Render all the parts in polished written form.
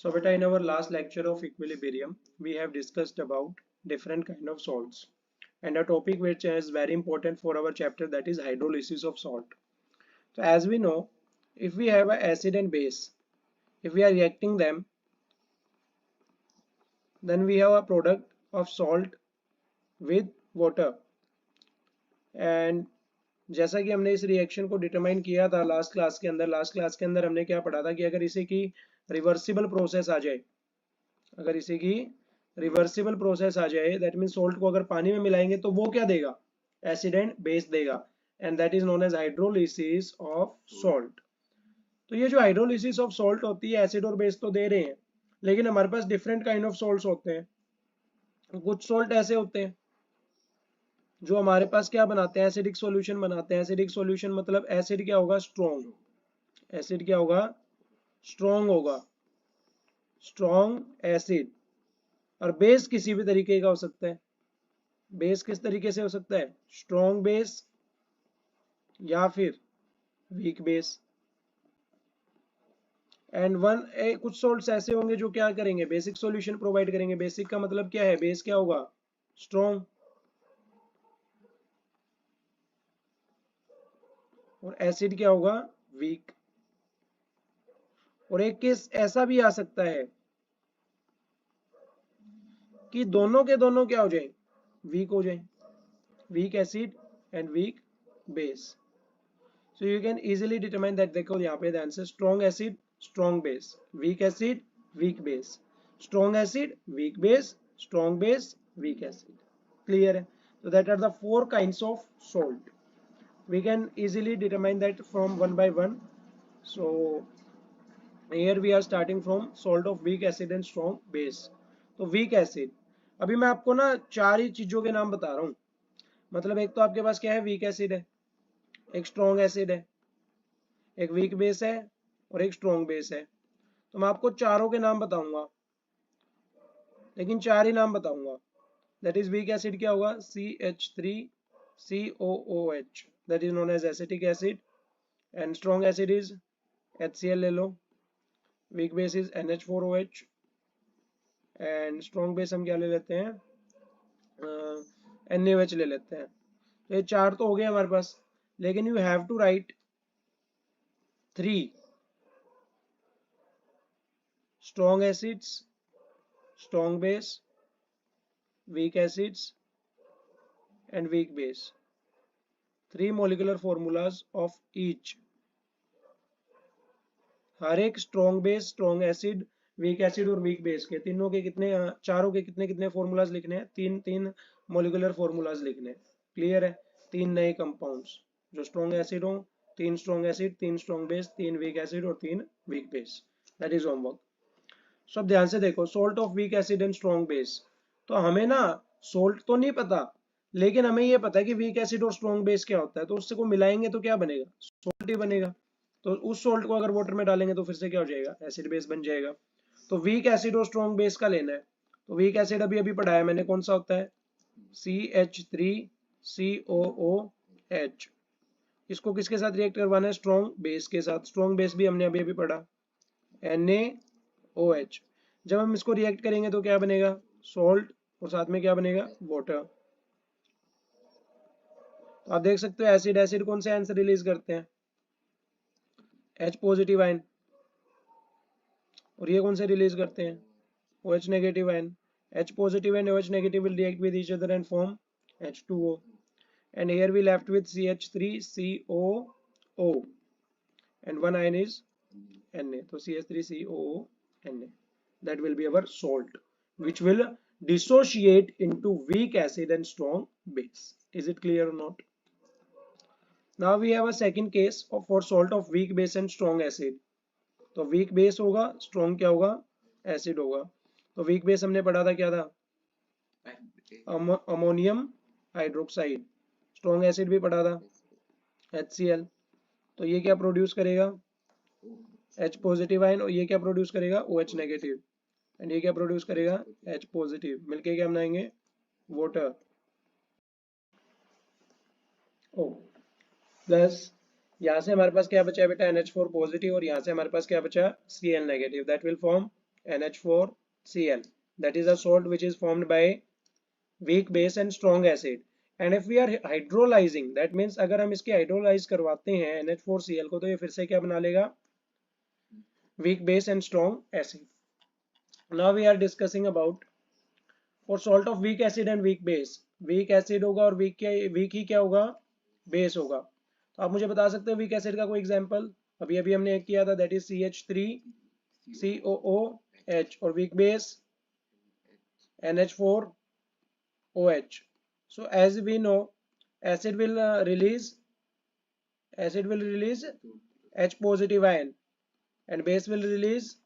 So beta, in our last lecture of equilibrium, we have discussed about different kind of salts and a topic which is very important for our chapter, that is hydrolysis of salt. So as we know, if we have an acid and base, if we are reacting them, then we have a product of salt with water. And जैसा कि हमने इस reaction को determine किया था last class के अंदर हमने क्या पढ़ा था कि अगर इसे की रिवर्सिबल प्रोसेस आ जाए, अगर इसे की रिवर्सिबल प्रोसेस आ जाए, दैट मीन सोल्ट को अगर पानी में मिलाएंगे तो वो क्या देगा, एसिड एंड बेस देगा, and that is known as hydrolysis of salt. तो ये जो हाइड्रोलिसिस ऑफ सॉल्ट होती है, एसिड और बेस तो दे रहे हैं, लेकिन हमारे पास डिफरेंट काइंड ऑफ सॉल्ट्स होते हैं. कुछ सॉल्ट ऐसे होते हैं जो हमारे पास क्या बनाते हैं, एसिडिक सॉल्यूशन बनाते हैं. एसिडिक सॉल्यूशन मतलब एसिड क्या होगा, स्ट्रॉन्ग. एसिड क्या होगा, स्ट्रॉन्ग होगा, स्ट्रॉन्ग एसिड. और बेस किसी भी तरीके का हो सकता है. बेस किस तरीके से हो सकता है, स्ट्रॉन्ग बेस या फिर वीक बेस. एंड कुछ सॉल्ट्स ऐसे होंगे जो क्या करेंगे, बेसिक सॉल्यूशन प्रोवाइड करेंगे. बेसिक का मतलब क्या है, बेस क्या होगा, स्ट्रॉन्ग, और एसिड क्या होगा, वीक. और एक केस ऐसा भी आ सकता है कि दोनों के दोनों क्या हो जाए, वीक हो जाए, weak acid and weak base. So you can easily determine that. देखो यहाँ पे answer, strong acid strong base, weak acid weak base, strong acid weak base, strong base weak acid. Clear है. So that are the four kinds of salt. We can easily determine that from one by one. So here we are starting from salt of weak acid and strong base. तो weak acid, अभी मैं आपको ना चार ही चीजों के नाम बता रहा हूँ. मतलब एक तो आपके पास क्या है, वीक एसिड है, एक स्ट्रॉन्ग एसिड है, एक वीक बेस है और एक स्ट्रॉन्ग बेस है. तो मैं आपको चारों के नाम बताऊंगा, लेकिन चार ही नाम बताऊंगा. दैट इज वीक एसिड क्या होगा, CH3COOH, that is known as acetic acid. And strong acid is HCl ले लो. Weak base is NH4OH. And strong base हम क्या ले लेते हैं, NaOH ले लेते हैं. तो ये चार तो हो गए हमारे पास, लेकिन you have to write 3 strong acids, strong base, weak acids and weak base. 3 molecular formulas of each. हर एक strong base, strong acid, weak acid और वीक बेस के तीनों के कितने, चारों के कितने कितने फॉर्मूलाज लिखने हैं, तीन तीन मोलिकुलर फॉर्मूलाज लिखने हैं. क्लियर है. 3 नए कंपाउंड्स जो स्ट्रॉन्ग एसिड हो, 3 strong acid, 3 strong base, 3 weak acid और 3 weak base. That is homework. सब ध्यान से देखो, salt of weak acid and strong base. तो हमें ना सोल्ट तो नहीं पता, लेकिन हमें ये पता है कि वीक एसिड और स्ट्रॉन्ग बेस क्या होता है. तो उससे को मिलाएंगे तो क्या बनेगा, सोल्ट ही बनेगा. तो उस सोल्ट को अगर वाटर में डालेंगे तो फिर से क्या हो जाएगा, एसिड बेस बन जाएगा. तो वीक एसिड और स्ट्रॉन्ग बेस का लेना है. तो वीक एसिड अभी अभी पढ़ाया मैंने, कौन सा होता है, CH3COOH. इसको किसके साथ रिएक्ट करवाना है, स्ट्रॉन्ग बेस के साथ. स्ट्रॉन्ग बेस भी हमने अभी अभी पढ़ा, NaOH. जब हम इसको रिएक्ट करेंगे तो क्या बनेगा, सॉल्ट, और साथ में क्या बनेगा, वाटर. तो आप देख सकते हो एसिड एसिड कौन से आयन से रिलीज करते हैं, H पॉजिटिव आयन. और ये कौन से रिलीज करते हैं, OH negative ion. H positive and OH negative will react with each other and form H2O. And here we left with CH3COO and one ion is Na. So CH3COO Na. That will be our salt, which will dissociate into weak acid and strong base. Is it clear or not? Now we have a second case for salt of weak base and strong acid. तो weak base होगा, strong क्या होगा, acid होगा. तो weak base हमने पढ़ा था क्या था, अमोनियम हाइड्रोक्साइड. स्ट्रॉन्ग एसिड भी पढ़ा था, HCl. तो ये क्या प्रोड्यूस करेगा, H पॉजिटिव आयन, और ये क्या प्रोड्यूस करेगा, OH नेगेटिव. एंड ये क्या प्रोड्यूस करेगा, H पॉजिटिव. मिलके क्या बनाएंगे, वाटर. ओ प्लस यहाँ से हमारे पास क्या बचा है बेटा, NH4 पॉजिटिव, और यहाँ से हमारे पास क्या बचा, Cl negative. That will form NH4Cl. That is a salt which is formed by weak base and strong acid. And if we are hydrolyzing, that means अगर हम इसके hydrolyze करवाते हैं NH4Cl को, तो ये फिर से क्या बना लेगा? Weak base and strong acid. Now we are discussing about for salt of weak acid and weak base. Weak acid होगा और weak ही क्या होगा? Base होगा. तो आप मुझे बता सकते हो weak acid का कोई example? अभी अभी हमने एक किया था, that is CH3COOH, और weak base NH4OH. So as we know, acid will release H positive ion and base will release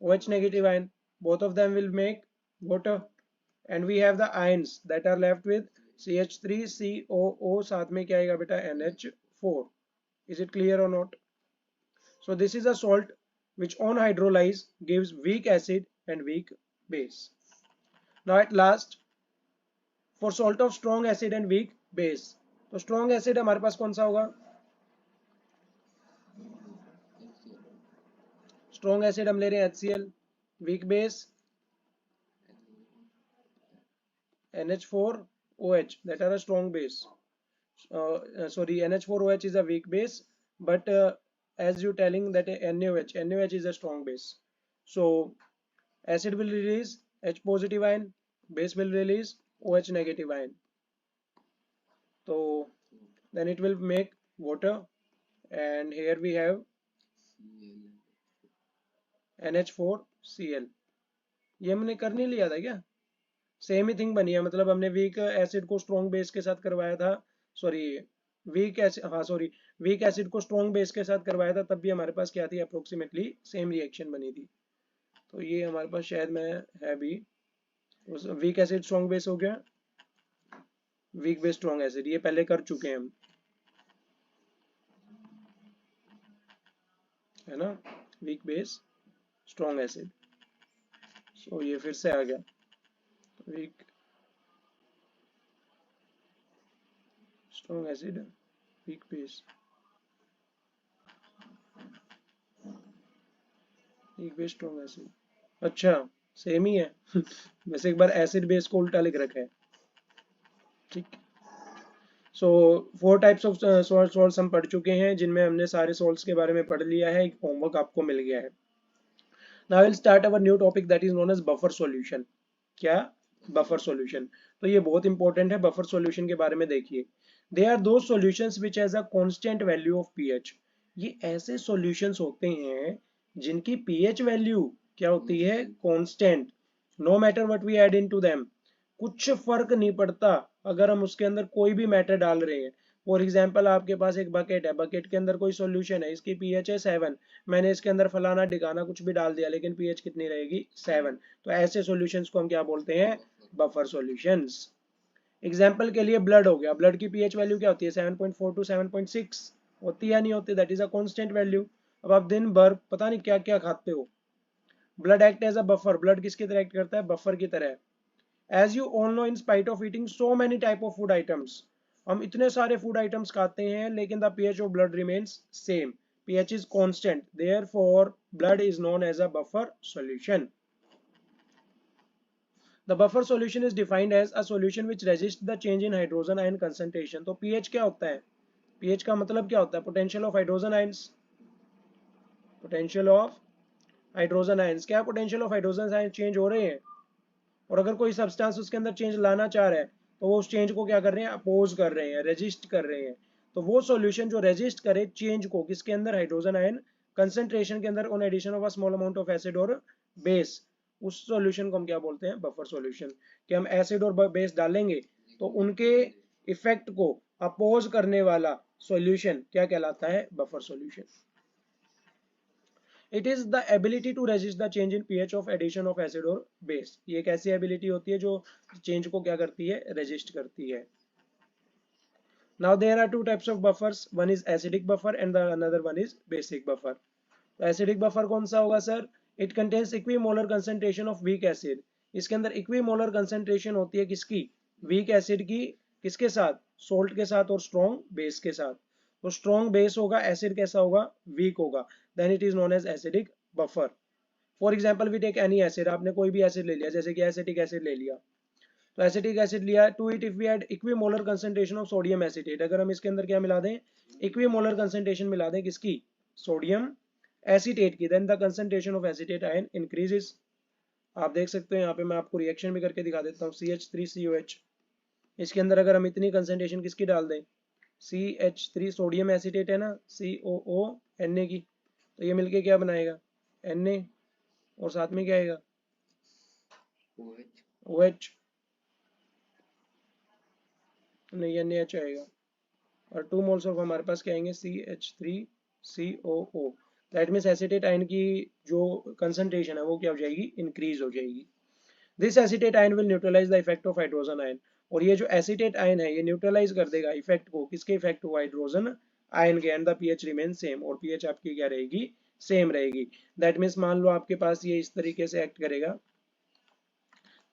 OH negative ion. Both of them will make water, and we have the ions that are left with CH3COO, साथ में क्या आएगा बेटा? NH4. Is it clear or not? So this is a salt which on hydrolyze gives weak acid and weak base. Now at last, for salt of strong acid and weak base, तो strong acid हमारे पास कौन सा होगा? Strong acid हम ले रहे हैं HCl, weak base NH4OH, that are a strong base. Sorry, NH4OH is a weak base, but as you telling that NaOH is a strong base. So acid will release H positive ion, base will release OH negative ion. So then it will make water, and here we have NH4Cl. ये हमने कर नहीं लिया था क्या? Same ही thing बनी है, मतलब हमने वीक एसिड को स्ट्रॉन्ग बेस के साथ करवाया था, सॉरी वीक एसिड को स्ट्रॉन्ग बेस के साथ करवाया था, तब भी हमारे पास क्या थी? अप्रोक्सीमेटली सेम रिएक्शन बनी थी. तो ये हमारे पास शायद में है भी, वीक एसिड स्ट्रॉन्ग बेस हो गया, वीक बेस स्ट्रॉन्ग एसिड, ये पहले कर चुके हैं हम, है ना? Weak base strong acid. So ये फिर से आ गया weak strong acid, weak base, weak base strong acid. अच्छा, सेम ही है. वैसे एक बार एसिड बेस को उल्टा लिख रखा है. ठीक. सो 4 टाइप्स ऑफ सॉल्ट्स हम पढ़ चुके हैं, जिनमें हमने सारे सॉल्ट्स के बारे में पढ़ लिया है, एक होमवर्क आपको मिल गया है. Now will start our new topic that is known as buffer solution. क्या? Buffer solution. तो ये बहुत इंपॉर्टेंट है. बफर सॉल्यूशन के बारे में देखिए, they are those solutions which has a constant value of pH. ये ऐसे सॉल्यूशंस होते हैं जिनकी पीएच वैल्यू क्या होती है? Constant. No matter what we add into them, कुछ फर्क नहीं पड़ता अगर हम उसके अंदर कोई भी मैटर डाल रहे हैं. फॉर एग्जाम्पल, आपके पास एक बकेट है, बकेट के अंदर कोई सॉल्यूशन है, इसकी पीएच है 7, मैंने इसके अंदर फलाना ढिकाना कुछ भी डाल दिया, लेकिन पीएच कितनी रहेगी? 7. तो ऐसे सॉल्यूशंस को हम क्या बोलते हैं? Buffer solutions. एग्जाम्पल के लिए ब्लड हो गया, ब्लड की पीएच वैल्यू क्या होती है? 7.4 टू 7.6 होती है या नहीं होती? That is a constant value. अब आप दिन भर पता नहीं क्या क्या खाते हो, blood act as a buffer. Blood किसकी तरह एक्ट करता है? बफर की तरह. As you all know, in spite of eating so many type of food items, हम इतने सारे फूड आइटम्स खाते हैं, लेकिन the pH of blood remains same. pH is constant. Therefore, blood is known as a buffer solution. The buffer solution is defined as a solution which resists the change in hydrogen ion concentration. तो pH क्या होता है? pH का मतलब क्या होता है? Potential of hydrogen ions. Potential of hydrogen ions. क्या potential of hydrogen ions change हो रहे हैं? और अगर कोई सब्सटेंस उसके अंदर चेंज लाना चाह रहा है, तो वो उस चेंज को क्या कर रहे हैं? अपोज कर रहे हैं, रेजिस्ट कर रहे हैं. तो वो सॉल्यूशन जो रेजिस्ट करे चेंज को, किसके अंदर? हाइड्रोजन आयन कंसंट्रेशन के अंदर, on addition of a small amount of acid और बेस, उस सॉल्यूशन को हम क्या बोलते हैं? Buffer solution. कि हम एसिड और बेस डालेंगे तो उनके इफेक्ट को अपोज करने वाला सॉल्यूशन क्या कहलाता है? Buffer solution. It is the ability to resist the change in pH of addition of acid or base. ये एक ऐसी एबिलिटी होती है जो चेंज को क्या करती है? रेजिस्ट करती है. Now there are two types of buffers. One is acidic buffer and the another one is basic buffer. तो acidic buffer कौन सा होगा sir? It contains equimolar concentration of weak acid. इसके अंदर equimolar concentration होती है किसकी? weak acid की. किसके साथ? salt के साथ और strong base के साथ. तो strong base होगा, acid कैसा होगा? weak होगा. Then it is known as acidic buffer. For example we take any acid, आपने कोई भी एसिड ले लिया, जैसे कि एसिटिक एसिड ले लिया, तो एसिटिक एसिड लिया, to it if we add equimolar concentration of sodium acetate, अगर हम इसके अंदर क्या मिला दें, इक्विमोलर कंसंट्रेशन मिला दें, किसकी, सोडियम एसीटेट की, then the concentration of acetate ion increases. आप देख सकते हो यहाँ पे मैं आपको रिएक्शन भी करके दिखा देता हूँ, CH3COH, इसके अंदर अगर हम इतनी कंसंट्रेशन किसकी डाल दें, CH3 सोडियम एसीटेट है ना, COO Na की, तो ये मिलके क्या बनाएगा, Na, और साथ में क्या आएगा, OH, नहीं NaH आएगा, और 2 मोल्स ऑफ हमारे पास क्या आएंगे, CH3COO, that means acetate ion की जो कंसंट्रेशन है वो क्या हो जाएगी, इंक्रीज हो जाएगी। This acetate ion will neutralise the effect of hydrogen ion, और ये जो एसीटेट आयन है ये न्यूट्रलाइज कर देगा इफेक्ट को, किसके इफेक्ट को, हाइड्रोजन आयन के, and the pH remain same, और पीएच आपकी क्या रहेगी, सेम रहेगी। दैट मीन्स मान लो आपके पास ये इस तरीके से एक्ट करेगा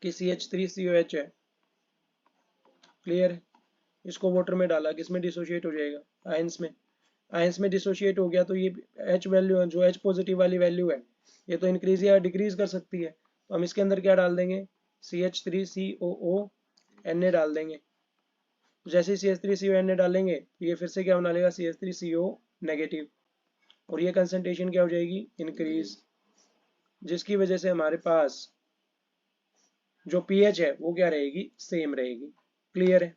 कि CH3COH है, क्लियर है, इसको वाटर में डाला, किसमें डिसोशिएट हो जाएगा, आयंस में, आयंस में डिसोशिएट हो गया, तो ये H वैल्यू, जो H पॉजिटिव वाली वैल्यू है, ये तो इंक्रीज या डिक्रीज कर सकती है, तो हम इसके अंदर क्या डाल देंगे, CH3COO Na डाल देंगे, तो जैसे CH3CO Na डालेंगे तो ये फिर से क्या बना लेगा, CH3CO नेगेटिव, और ये कंसंट्रेशन क्या हो जाएगी, इंक्रीज, जिसकी वजह से हमारे पास जो पीएच है वो क्या रहेगी, सेम रहेगी, क्लियर है।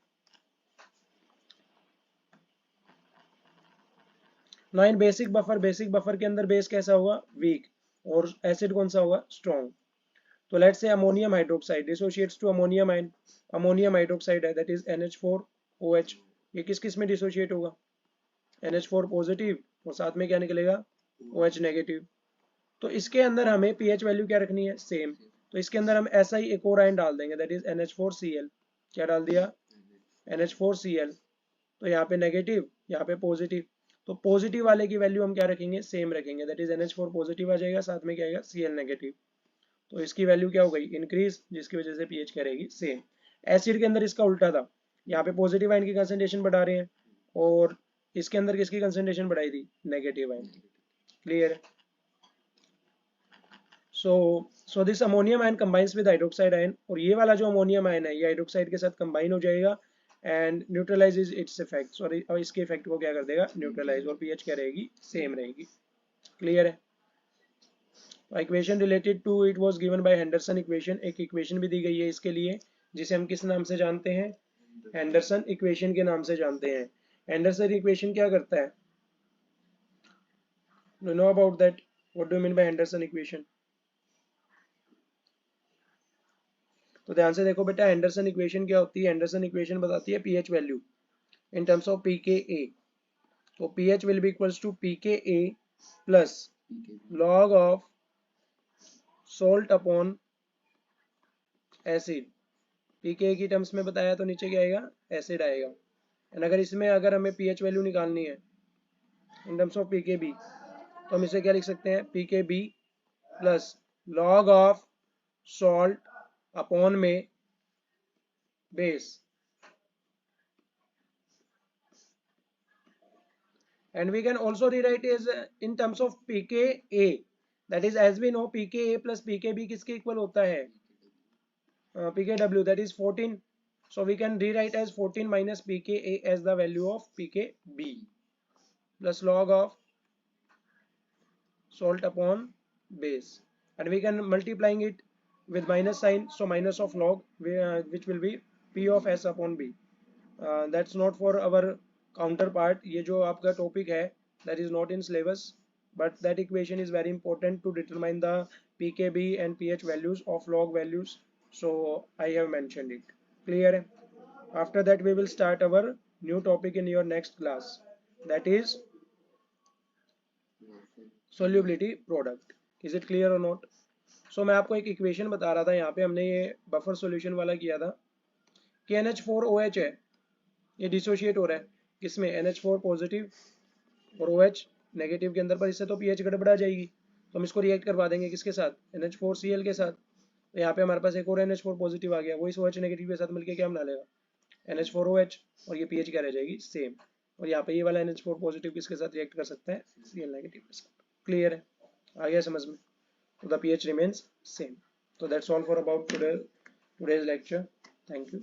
Nine basic buffer, basic buffer के अंदर बेस कैसा होगा, वीक, और एसिड कौन सा होगा, स्ट्रॉन्ग। तो let's say ammonium hydroxide dissociates to ammonium ion, ammonium hydroxide है दैट इज NH4OH, ये किस किस में डिसोशिएट होगा, NH4 पॉजिटिव, और साथ में क्या निकलेगा, OH नेगेटिव। तो इसके अंदर हमें पीएच वैल्यू क्या रखनी है, सेम, तो इसके अंदर हम ऐसा ही एक और आयन डाल देंगे दैट इज NH4Cl, क्या डाल दिया, NH4Cl, तो यहाँ पे नेगेटिव, यहाँ पे पॉजिटिव, तो पॉजिटिव वाले की वैल्यू हम क्या रखेंगे, सेम रखेंगे, दैट इज NH4 पॉजिटिव आ जाएगा, साथ में क्या आएगा, Cl नेगेटिव, तो इसकी वैल्यू क्या हो गई, इंक्रीज, जिसकी वजह से पीएच क्या रहेगी, सेम। एसिड के अंदर इसका उल्टा था, यहाँ पे पॉजिटिव आयन की कंसंट्रेशन बढ़ा रहे हैं, और इसके अंदर किसकी कंसंट्रेशन बढ़ाई थी, नेगेटिव आयन की, क्लियर है। So this ammonium ion combines with hydroxide ion, और ये वाला जो अमोनियम आयन है ये हाइड्रोक्साइड के साथ कंबाइन हो जाएगा एंड न्यूट्रलाइजेज इट्स इफेक्ट्स, और इसके इफेक्ट को क्या कर देगा, न्यूट्रलाइज, और पीएच क्या रहेगी, सेम रहेगी, क्लियर है। Equation related to it was given by Henderson equation, एक इक्वेशन भी दी गई है इसके लिए, जिसे हम किस नाम से जानते हैं, हेंडरसन इक्वेशन के नाम से जानते हैं। हेंडरसन इक्वेशन क्या करता है, you know about that, what do you mean by Henderson equation. तो ध्यान से देखो बेटा, हेंडरसन इक्वेशन क्या होती है, हेंडरसन इक्वेशन बताती है pH value in terms of pKa, तो pH will be equals to pKa plus log of salt upon acid, pKa की टर्म्स में बताया तो नीचे क्या आएगा, एसिड आएगा, एंड अगर इसमें अगर हमें pH वैल्यू निकालनी है इन टर्म्स ऑफ pKb, तो हम इसे क्या लिख सकते हैं, pKb plus log of salt upon में base, and we can also rewrite as in terms of pKa, that is as we know pKa plus pKb किसके इक्वल होता है, pKw, that is 14, so we can rewrite as 14 minus pKa as the value of pKb plus log of salt upon base, and we can multiplying it with minus sign, so minus of log which will be p of s upon b, that's not for our counterpart, ये जो आपका topic है that is not in syllabus, but that equation is very important to determine the pKb and pH values of log values, so I have mentioned it, clear है। after that we will start our new topic in your next class, that is solubility product, is it clear or not। so मैं आपको एक equation बता रहा था, यहाँ पे हमने ये बफर सॉल्यूशन वाला किया था कि NH4OH है, ये डिसोशिएट हो रहा है किसमें, NH4 पॉजिटिव और OH नेगेटिव के अंदर, पर इससे तो पीएच गड़बड़ा जाएगी, तो हम इसको रिएक्ट करवा देंगे किसके साथ, NH4Cl के साथ, तो यहाँ पे हमारे पास एक और NH4 पॉजिटिव आ गया, वो इस OH नेगेटिव के साथ मिलकर क्या बना लेगा, NH4OH, और ये पीएच क्या रह जाएगी, सेम, और यहाँ पे ये वाला NH4 पॉजिटिव किसके साथ रिएक्ट कर सकता है, Cl नेगेटिव के साथ, क्लियर है, आ गया समझ में। so the pH remains same. So that's all for about today's lecture. Thank you.